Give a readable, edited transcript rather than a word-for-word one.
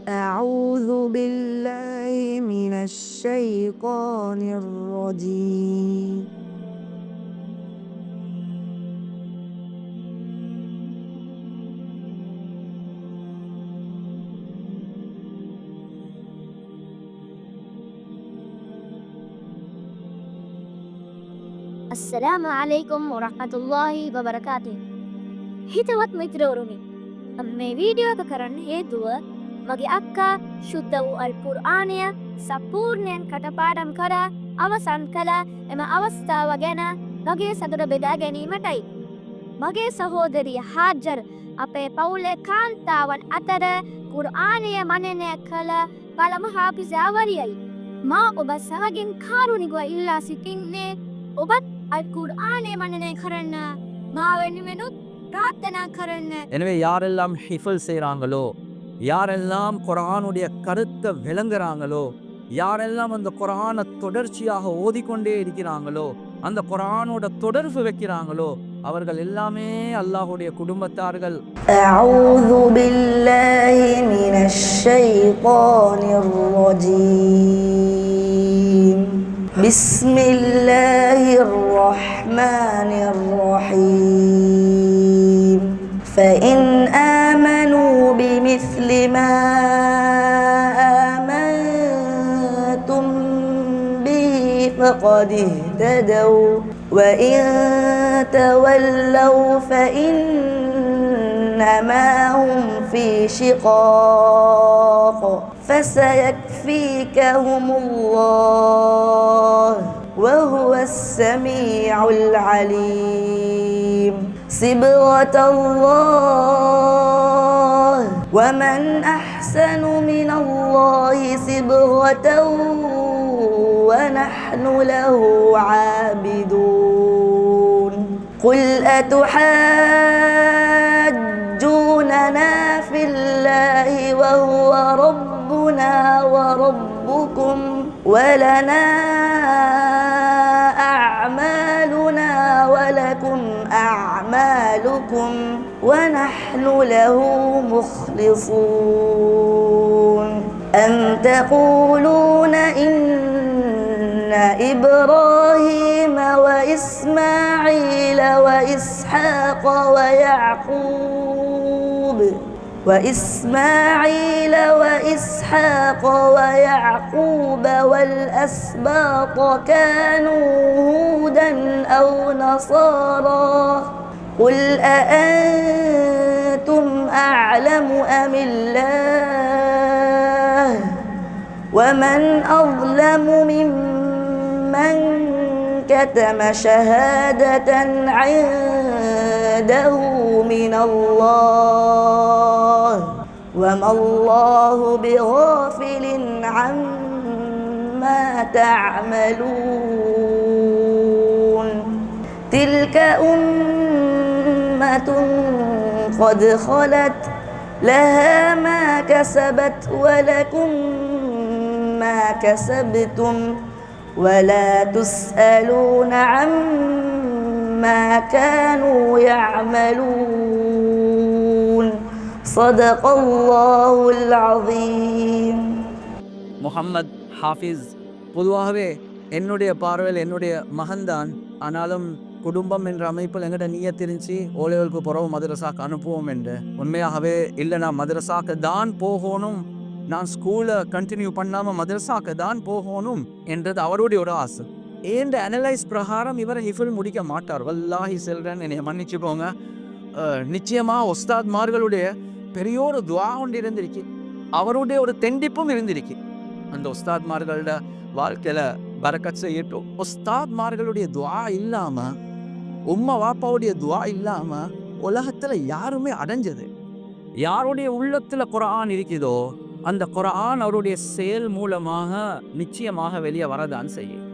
أعوذ بالله من الشيطان الرجيم. السلام عليكم ورحمة الله وبركاته. හිතවත් මිත්‍රවරුනි, මේ වීඩියෝ එක කරන්න හේතුව මගේ අක්කා ශුද්ධ වූ අල් කුර්ආනය සම්පූර්ණයෙන් කටපාඩම් කරා අවසන් කළ එම අවස්ථාව ගැන මගේ සතුට බෙදා ගැනීමටයි. මගේ සහෝදරිය හාජර් අපේ පවුලේ කාන්තාවන් අතර කුර්ආනය මනනය කළ පළමු හාෆිසාවරියයි. මා ඔබ සමගින් කාරුණිකව ඉල්ලා සිටින්නේ ඔබත් අල් කුර්ආනය මනනය කරන්න, මා වෙනුවෙනුත් பிரார்த்தனா කරන්න. எனவே யாரெல்லாம் ஹிஃபல் செய்கிறாங்களோ, யாரெல்லாம் குர்ஆனுடைய கருத்தை விளங்குறாங்களோ, யாரெல்லாம் அந்த குர்ஆனை தொடர்ச்சியாக ஓதிக்கொண்டே இருக்கிறாங்களோ, அந்த குர்ஆனோட தொடர்பு வைக்கிறாங்களோ, அவர்கள் எல்லாமே அல்லாஹ்வுடைய குடும்பத்தார்கள். அஊது பில்லாஹி மினஷ் ஷைத்தானிர் ரஜீம். பிஸ்மில்லாஹிர் ரஹ்மானிர் ரஹீம். فإن آمنوا بمثل ما آمنتم به فقد اهتدوا وإن تولوا فإنما هم في شقاق فسيكفيكهم الله وهو السميع العليم. صبغة الله ومن أحسن من الله صبغة ونحن له عابدون. قل أتحاجوننا في الله وهو ربنا وربكم ولنا أعمالنا ولكم أعمالكم ونحن له مخلصون. أم تقولون إن إبراهيم وإسماعيل وإسحاق ويعقوب والأسباط كانوا هودا أو نصارى قل أأنتم أعلم أم الله ومن أظلم ممن كتم شهادة عنده من الله وما الله بغافل عما تعملون. تلك أمة قد خلت لها ما كسبت ولكم ما كسبتم ولا تسألون عما كانوا يعملون. صدق الله العظيم. முஹம்மத் ஹாஃபிஸ் பொதுவாகவே என்னுடைய பார்வையில் என்னுடைய மகன்தான். ஆனாலும் குடும்பம் என்ற அமைப்பில் எங்கிட்ட நீயத் தெரிஞ்சு ஓலைகளுக்கு பிறகு மதரசாக்கு அனுப்புவோம் என்று. உண்மையாகவே இல்லை, நான் மதரசாக்கு தான் போகணும், நான் ஸ்கூலை கண்டினியூ பண்ணாமல் மதரசாக்கு தான் போகணும் என்றது அவருடைய ஒரு ஆசை. ஏன்ற அனலைஸ் பிரகாரம் இவரை ஹிஃபுல் முடிக்க மாட்டார். வல்லாஹி செல்றேன், என்னை மன்னிச்சுக்கோங்க. நிச்சயமாக உஸ்தாத்மார்களுடைய பெரிய ஒரு துவா ஒன்று இருந்திருக்கு, அவருடைய ஒரு தெண்டிப்பும் இருந்திருக்கு. அந்த உஸ்தாத்மார்களோட வாழ்க்கையில் பரக்கத் செய்யட்டும். உஸ்தாத்மார்களுடைய துவா இல்லாமல், உம்மா வாப்பாவுடைய துவா இல்லாமல் உலகத்தில் யாருமே அடைஞ்சது. யாருடைய உள்ளத்தில் குர்ஆன் இருக்குதோ அந்த குர்ஆன் அவருடைய செயல் மூலமாக நிச்சயமாக வெளியே வரதான் செய்யும்.